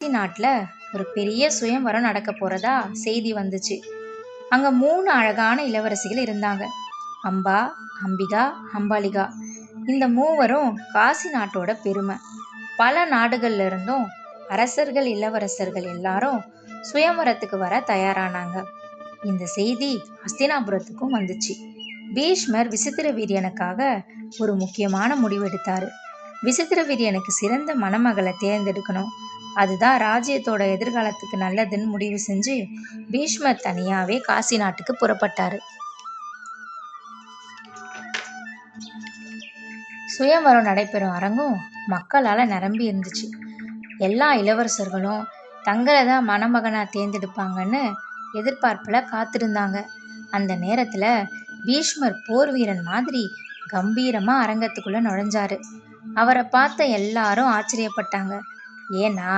நாட்டில் ஒரு பெரிய சுயம்வரம் நடக்க போறதா செய்தி வந்துச்சு. அங்க 3 அழகான இளவரசிகள் இருந்தாங்க. அம்பா, அம்பிகா, அம்பாலிகா. இந்த மூவரும் காசி நாட்டோட பெருமை. பல நாடுகள்ல இருந்தும் அரசர்கள், இளவரசர்கள் எல்லாரும் சுயம்வரத்துக்கு வர தயாரானாங்க. இந்த செய்தி ஹஸ்தினாபுரத்துக்கும் வந்துச்சு. பீஷ்மர் விசித்திர வீரியனுக்காக ஒரு முக்கியமான முடிவு எடுத்தாரு. விசித்திர வீரியனுக்கு சிறந்த மணமகளை தேர்ந்தெடுக்கணும். அதுதான் ராஜ்யத்தோட எதிர்காலத்துக்கு நல்லதுன்னு முடிவு செஞ்சு பீஷ்மர் தனியாவே காசி நாட்டுக்கு புறப்பட்டாரு. சுயம்வரம் நடைபெறும் அரங்கும் மக்களால நிரம்பி இருந்துச்சு. எல்லா இளவரசர்களும் தங்களை தான் மணமகனா தேர்ந்தெடுப்பாங்கன்னு எதிர்பார்ப்புல காத்திருந்தாங்க. அந்த நேரத்துல பீஷ்மர் போர் வீரன் மாதிரி கம்பீரமா அரங்கத்துக்குள்ள நுழைஞ்சாரு. அவரை பார்த்த எல்லாரும் ஆச்சரியப்பட்டாங்க. ஏன்னா